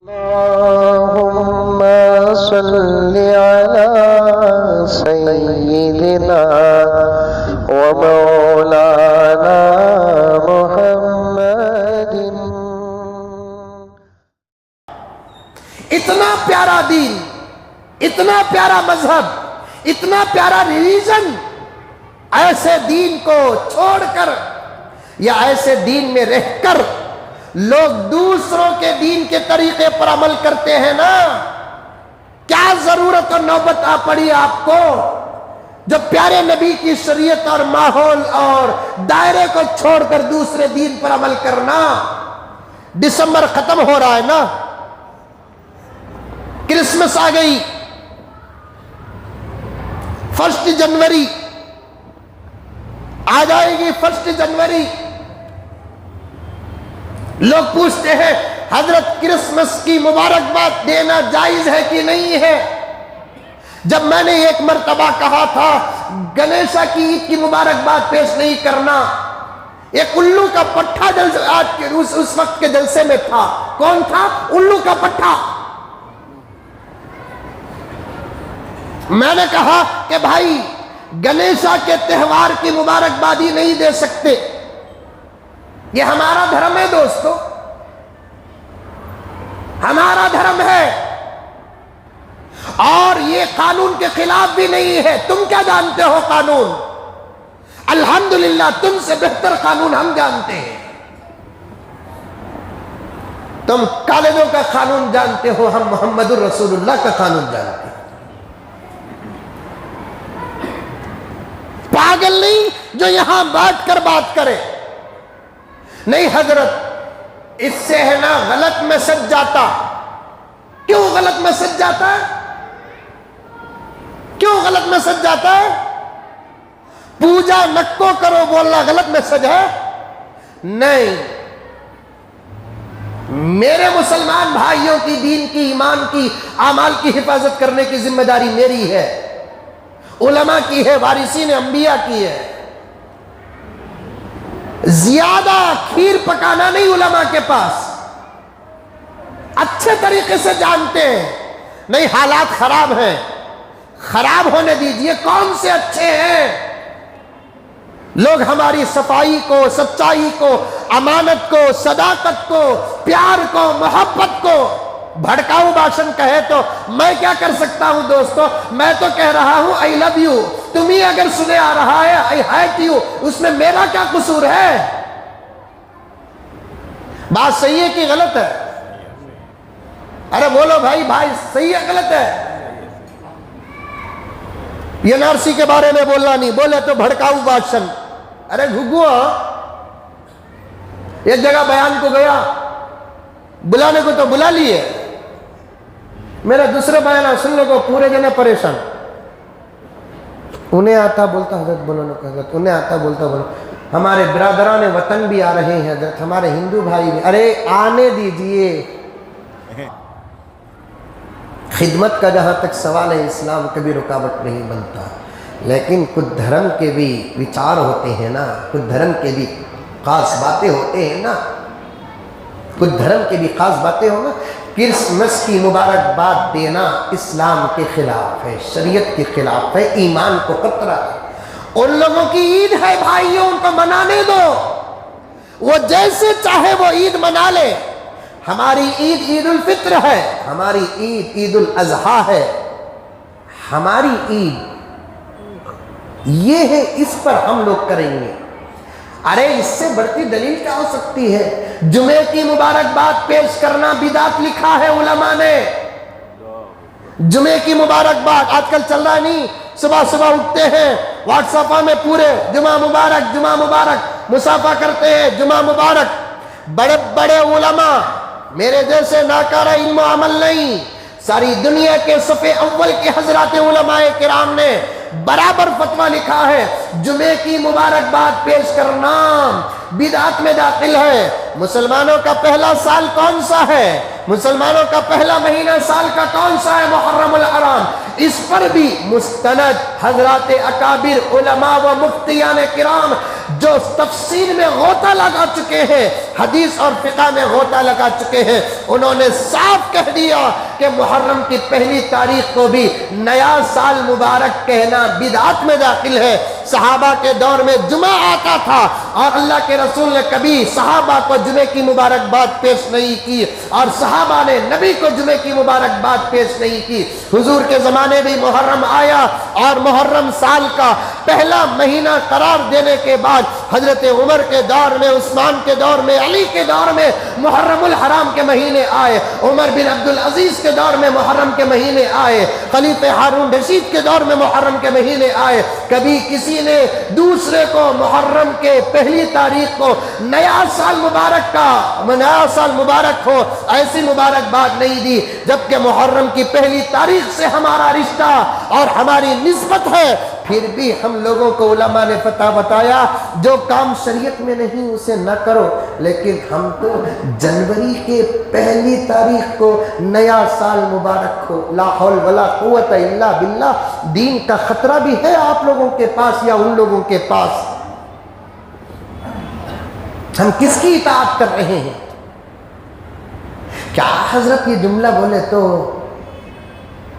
اللهم صل على سيدنا ومولانا محمد۔ اتنا پیارا دین، اتنا پیارا مذہب، اتنا پیارا ریلیجن، ایسے دین کو چھوڑ کر یا ایسے دین میں رہ کر لوگ دوسروں کے دین کے طریقے پر عمل کرتے ہیں نا، کیا ضرورت اور نوبت آ پڑی آپ کو؟ جو پیارے نبی کی شریعت اور ماحول اور دائرے کو چھوڑ کر دوسرے دین پر عمل کرنا۔ دسمبر ختم ہو رہا ہے نا، کرسمس آ گئی، 1 جنوری آ جائے گی، 1 جنوری۔ لوگ پوچھتے ہیں حضرت کرسمس کی مبارکباد دینا جائز ہے کہ نہیں ہے؟ جب میں نے ایک مرتبہ کہا تھا گنیشا کی عید کی مبارکباد پیش نہیں کرنا، ایک الو کا پٹھا آج کے اس وقت کے جلسے میں تھا۔ کون تھا؟ الو کا پٹھا۔ میں نے کہا کہ بھائی گنیشا کے تہوار کی مبارکبادی نہیں دے سکتے، یہ ہمارا دھرم ہے دوستو، ہمارا دھرم ہے، اور یہ قانون کے خلاف بھی نہیں ہے۔ تم کیا جانتے ہو قانون؟ الحمدللہ تم سے بہتر قانون ہم جانتے ہیں۔ تم کالجوں کا قانون جانتے ہو، ہم محمد الرسول اللہ کا قانون جانتے ہیں۔ پاگل نہیں جو یہاں بیٹھ کر بات کرے، نہیں حضرت اس سے ہے نا غلط میسج جاتا۔ کیوں غلط میسج جاتا ہے؟ کیوں غلط میسج جاتا ہے؟ پوجا نکو کرو بولنا غلط میسج ہے؟ نہیں، میرے مسلمان بھائیوں کی دین کی، ایمان کی، اعمال کی حفاظت کرنے کی ذمہ داری میری ہے، علماء کی ہے، وارثین انبیاء کی ہے۔ زیادہ کھیر پکانا نہیں علماء کے پاس، اچھے طریقے سے جانتے ہیں۔ نہیں حالات خراب ہیں، خراب ہونے دیجئے۔ کون سے اچھے ہیں؟ لوگ ہماری صفائی کو، سچائی کو، امانت کو، صداقت کو، پیار کو، محبت کو بھڑکاؤ بھاشن کہے تو میں کیا کر سکتا ہوں دوستو؟ میں تو کہہ رہا ہوں I love you، تمہیں اگر سنے آ رہا ہے I hate you، اس میں میرا کیا قصور ہے؟ بات صحیح ہے کہ غلط ہے؟ ارے بولو بھائی، بھائی صحیح ہے غلط ہے؟ یہ NRC کے بارے میں بولنا نہیں، بولے تو بھڑکاؤ بھاشن۔ ارے گھگو، ایک جگہ بیان کو گیا، بلانے کو تو بلا لیے، میرا دوسرے بیان سننے کو پورے جنے پریشان۔ انہیں آتا بولتا حضرت بولو نا حضرت، انہیں آتا بولتا بولو۔ ہمارے برادران وطن بھی آ رہے ہیں حضرت، ہمارے ہندو بھائی بھی۔ ارے آنے دیجئے، خدمت کا جہاں تک سوال ہے اسلام کبھی رکاوٹ نہیں بنتا، لیکن کچھ دھرم کے بھی وچار ہوتے ہیں نا، کچھ دھرم کے بھی خاص باتیں ہوتے ہیں نا، کچھ دھرم کے بھی خاص باتیں ہوں نا۔ کرسمس کی مبارکباد دینا اسلام کے خلاف ہے، شریعت کے خلاف ہے، ایمان کو خطرہ ہے۔ ان لوگوں کی عید ہے بھائیوں، ان کو منانے دو، وہ جیسے چاہے وہ عید منا لے۔ ہماری عید عید الفطر ہے، ہماری عید عید الاضحیٰ ہے، ہماری عید یہ ہے، اس پر ہم لوگ کریں گے۔ ارے اس سے بڑھتی دلیل کیا ہو سکتی ہے؟ جمعے کی مبارکباد پیش کرنا بدعت لکھا ہے علماء نے۔ جمعے کی مبارکباد آج کل چل رہا نہیں، صبح صبح اٹھتے ہیں واٹس ایپ میں پورے جمعہ مبارک جمعہ مبارک، مصافحہ کرتے ہیں جمعہ مبارک۔ بڑے بڑے علماء، میرے جیسے ناکارہ علم و عمل نہیں، ساری دنیا کے صفِ اول کے حضرات علماء کرام نے برابر فتویٰ لکھا ہے جمعے کی مبارکباد پیش کرنا بدعت میں داخل ہے۔ مسلمانوں کا پہلا سال کون سا ہے؟ مسلمانوں کا پہلا مہینہ سال کا کون سا ہے؟ محرم الحرام۔ اس پر بھی مستند حضرات اکابر علماء و مفتیان کرام جو تفسیر میں غوطہ لگا چکے ہیں، حدیث اور فقہ میں غوطہ لگا چکے ہیں، انہوں نے صاف کہہ دیا کہ محرم کی پہلی تاریخ کو بھی نیا سال مبارک کہنا بدعت میں داخل ہے۔ صحابہ کے دور میں جمعہ آتا تھا اور اللہ کے رسول نے کبھی صحابہ کو جمعے کی مبارکباد پیش نہیں کی، اور صحابہ نے نبی کو جمعے کی مبارکباد پیش نہیں کی۔ حضور کے زمانے بھی محرم آیا، اور محرم سال کا پہلا مہینہ قرار دینے کے بعد حضرت عمر کے دور میں، عثمان کے دور میں، علی کے دور میں محرم الحرام کے مہینے آئے، عمر بن عبدالعزیز کے دور میں محرم کے مہینے آئے، خلیفہ ہارون رشید کے دور میں محرم کے مہینے آئے۔ کبھی کسی نے دوسرے کو محرم کے پہلی تاریخ کو نیا سال مبارک ہو ایسی مبارکباد نہیں دی، جبکہ محرم کی پہلی تاریخ سے ہمارا رشتہ اور ہماری نسبت ہے۔ پھر بھی ہم لوگوں کو علماء نے فتح بتایا جو کام شریعت میں نہیں اسے نہ کرو، لیکن ہم تو جنوری کے پہلی تاریخ کو نیا سال مبارک ہو۔ لا حول ولا قوت الا باللہ۔ دین کا خطرہ بھی ہے آپ لوگوں کے پاس یا ان لوگوں کے پاس؟ ہم کس کی اطاعت کر رہے ہیں؟ کیا حضرت یہ جملہ بولے تو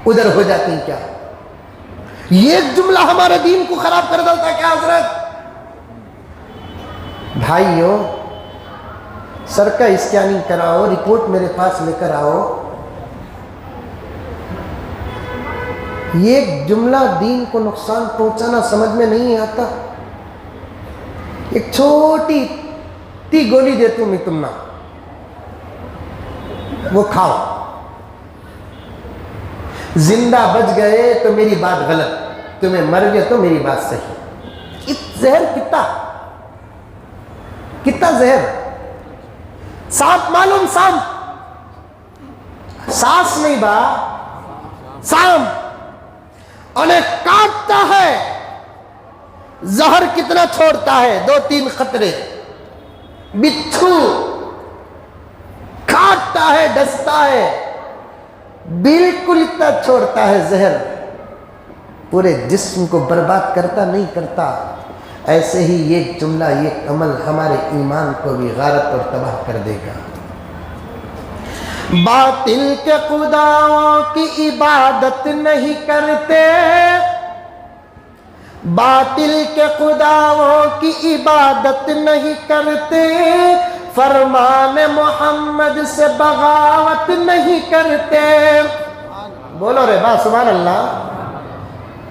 ادھر ہو جاتی کیا؟ یہ جملہ ہمارے دین کو خراب کر ڈالتا کیا حضرت؟ بھائیو، سر کا اسکیننگ کراؤ، رپورٹ میرے پاس لے کر آؤ۔ یہ جملہ دین کو نقصان پہنچانا سمجھ میں نہیں آتا؟ ایک چھوٹی تی گولی دیتی ہوں میں تم نہ، وہ کھاؤ، زندہ بچ گئے تو میری بات غلط، تمہیں مر گئے تو میری بات صحیح۔ زہر کتنا زہر، سانپ معلوم، سانس نہیں با، سانپ انہیں کاٹتا ہے، زہر کتنا چھوڑتا ہے؟ 2-3 قطرے۔ بچھو کاٹتا ہے، ڈستا ہے، بالکل اتنا چھوڑتا ہے زہر، پورے جسم کو برباد کرتا نہیں کرتا۔ ایسے ہی یہ جملہ، یہ عمل ہمارے ایمان کو بھی غارت اور تباہ کر دے گا۔ باطل کے خداؤں کی عبادت نہیں کرتے، باطل کے خداؤں کی عبادت نہیں کرتے، فرمان محمد سے بغاوت نہیں کرتے۔ بولو رے با سبحان اللہ۔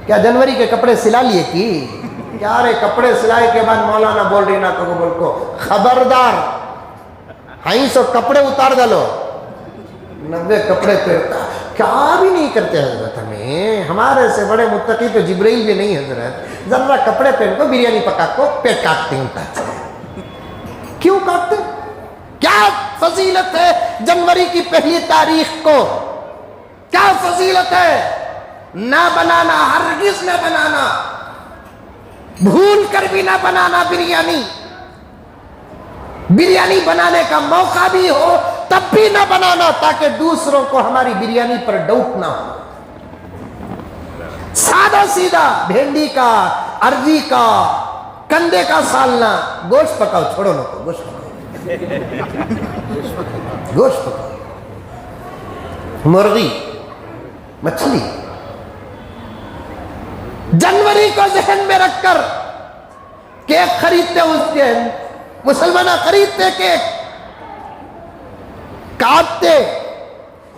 کیا جنوری کے کپڑے سلا لیے کی؟ کیا رے کپڑے سلائے کے بعد مولانا بول رہی نا کو خبردار، ہائی سو کپڑے اتار ڈالو، 90 کپڑے پہنتا کیا بھی نہیں کرتے حضرت۔ ہمارے سے بڑے متقی تو جبرائیل بھی نہیں حضرت، ذرا کپڑے پہن کو بریانی پکا کو پیٹ کاٹتے ہیں۔ کیوں کاٹتے؟ کیا فضیلت ہے جنوری کی پہلی تاریخ کو؟ کیا فضیلت ہے؟ نہ بنانا، ہرگز نہ بنانا، بھول کر بھی نہ بنانا بریانی۔ بریانی بنانے کا موقع بھی ہو تب بھی نہ بنانا، تاکہ دوسروں کو ہماری بریانی پر ڈاؤٹ نہ ہو۔ سادہ سیدھا بھنڈی کا، ارجی کا، کندے کا سالنا، گوشت پکاؤ، چھوڑو نہ کو گوشت پکاؤ، گوشت پکاؤ، مرغی، مچھلی۔ جنوری کو ذہن میں رکھ کر کیک خریدتے، اس دن مسلمان خریدتے، کیک کاٹتے،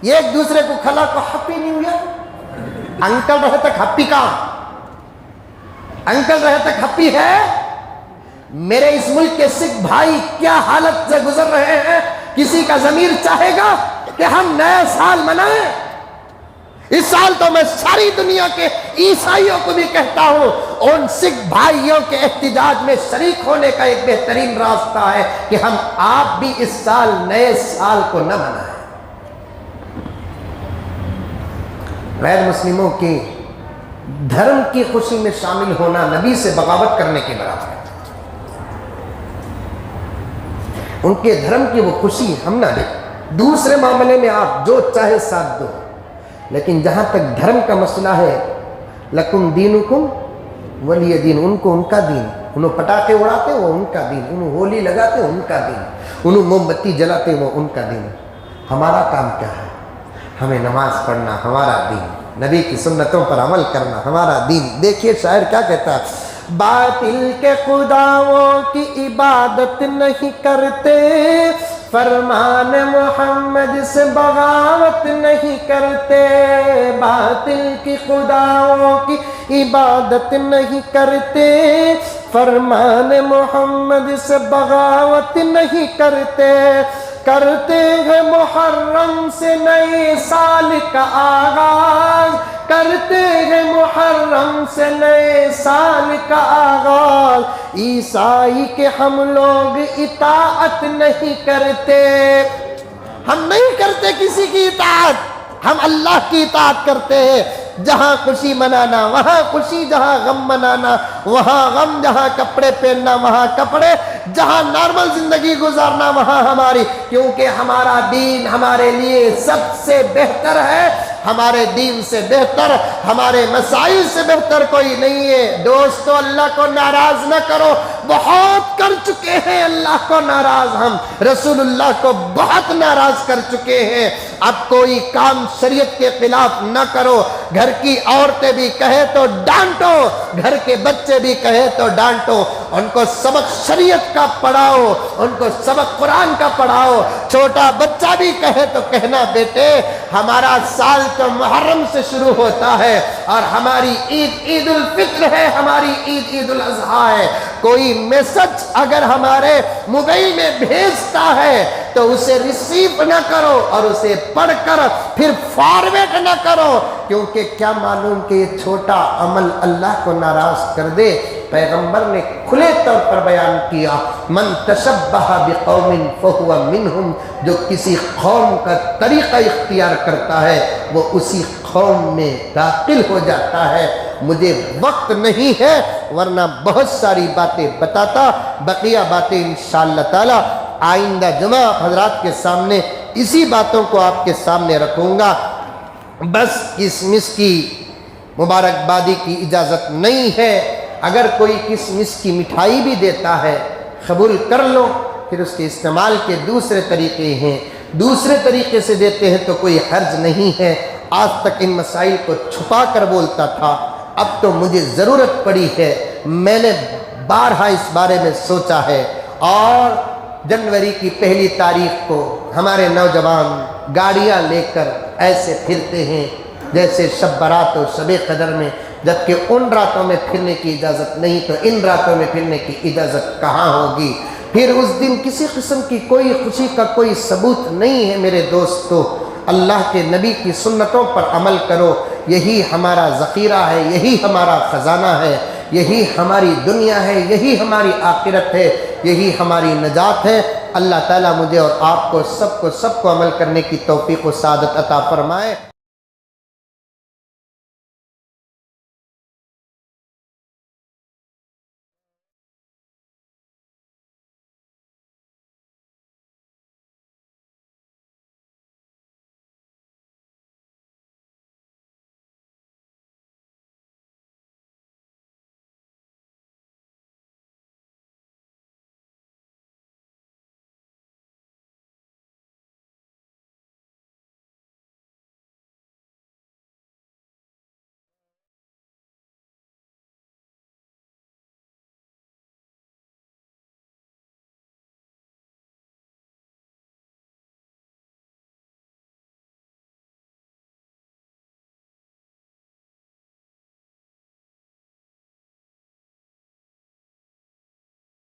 ایک دوسرے کو کھلا کو ہیپی نیو ایئر، انکل رہے تک ہیپی کا، انکل رہے تک ہیپی ہے۔ میرے اس ملک کے سکھ بھائی کیا حالت سے گزر رہے ہیں؟ کسی کا ضمیر چاہے گا کہ ہم نیا سال منائیں؟ اس سال تو میں ساری دنیا کے عیسائیوں کو بھی کہتا ہوں، ان سکھ بھائیوں کے احتجاج میں شریک ہونے کا ایک بہترین راستہ ہے کہ ہم آپ بھی اس سال نئے سال کو نہ منائیں۔ غیر مسلموں کے دھرم کی خوشی میں شامل ہونا نبی سے بغاوت کرنے کے برابر ہے۔ ان کے دھرم کی وہ خوشی ہم نہ لیں۔ دوسرے معاملے میں آپ جو چاہے ساتھ دو، لیکن جہاں تک دھرم کا مسئلہ ہے، لکم دینکم ولی دین، ان کو ان کا دین، انہوں پٹاخے اڑاتے وہ ان کا دین، انہوں ہولی لگاتے ان کا دین، انہوں موم بتی جلاتے وہ ان کا دین۔ ہمارا کام کیا ہے؟ ہمیں نماز پڑھنا ہمارا دین، نبی کی سنتوں پر عمل کرنا ہمارا دین۔ دیکھیے شاعر کیا کہتا ہے، باطل کے خداؤں کی عبادت نہیں کرتے، فرمان محمد سے بغاوت نہیں کرتے، باطل کی خداؤں کی عبادت نہیں کرتے، فرمان محمد سے بغاوت نہیں کرتے، کرتے ہیں محرم سے نئے سال کا آغاز، کرتے ہیں محرم سے نئے سال کا آغاز، عیسائی کے ہم لوگ اطاعت نہیں کرتے، ہم نہیں کرتے کسی کی اطاعت، ہم اللہ کی اطاعت کرتے ہیں۔ جہاں خوشی منانا وہاں خوشی، جہاں غم منانا وہاں غم، جہاں کپڑے پہننا وہاں کپڑے، جہاں نارمل زندگی گزارنا وہاں ہماری، کیونکہ ہمارا دین ہمارے لیے سب سے بہتر ہے، ہمارے دین سے بہتر، ہمارے مسائل سے بہتر کوئی نہیں ہے۔ دوستو اللہ کو ناراض نہ کرو، بہت کر چکے ہیں اللہ کو ناراض، ہم رسول اللہ کو بہت ناراض کر چکے ہیں۔ اب کوئی کام شریعت کے خلاف نہ کرو، گھر کی عورتیں بھی کہے تو ڈانٹو، گھر کے بچے بھی کہے تو ڈانٹو، ان کو سبق شریعت کا پڑھاؤ، ان کو سبق قرآن کا پڑھاؤ۔ چھوٹا بچہ بھی کہے تو کہنا بیٹے ہمارا سال تو محرم سے شروع ہوتا ہے، اور ہماری عید عید الفطر ہے، ہماری عید عید الاضحیٰ ہے۔ کوئی میسج اگر ہمارے موبائل میں بھیجتا ہے تو اسے ریسیو نہ کرو اور اسے پڑھ کر پھر فارورڈ نہ کرو، کیونکہ کیا معلوم کہ یہ چھوٹا عمل اللہ کو ناراض کر دے۔ پیغمبر نے کھلے طور پر بیان کیا، من تشبہ بقوم فہو منہم، جو کسی قوم کا طریقہ اختیار کرتا ہے وہ اسی قوم میں داخل ہو جاتا ہے۔ مجھے وقت نہیں ہے ورنہ بہت ساری باتیں بتاتا، بقیہ باتیں انشاءاللہ تعالی آئندہ جمعہ حضرات کے سامنے اسی باتوں کو آپ کے سامنے رکھوں گا۔ بس کسمس کی مبارکبادی کی اجازت نہیں ہے، اگر کوئی کسمس کی مٹھائی بھی دیتا ہے قبول کر لو، پھر اس کے استعمال کے دوسرے طریقے ہیں، دوسرے طریقے سے دیتے ہیں تو کوئی حرج نہیں ہے۔ آج تک ان مسائل کو چھپا کر بولتا تھا، اب تو مجھے ضرورت پڑی ہے، میں نے بارہا اس بارے میں سوچا ہے، اور جنوری کی پہلی تاریخ کو ہمارے نوجوان گاڑیاں لے کر ایسے پھرتے ہیں جیسے شب برات اور شب قدر میں، جبکہ ان راتوں میں پھرنے کی اجازت نہیں، تو ان راتوں میں پھرنے کی اجازت کہاں ہوگی؟ پھر اس دن کسی قسم کی کوئی خوشی کا کوئی ثبوت نہیں ہے۔ میرے دوستو اللہ کے نبی کی سنتوں پر عمل کرو، یہی ہمارا ذخیرہ ہے، یہی ہمارا خزانہ ہے، یہی ہماری دنیا ہے، یہی ہماری آخرت ہے، یہی ہماری نجات ہے۔ اللہ تعالیٰ مجھے اور آپ کو سب کو عمل کرنے کی توفیق و سعادت عطا فرمائے۔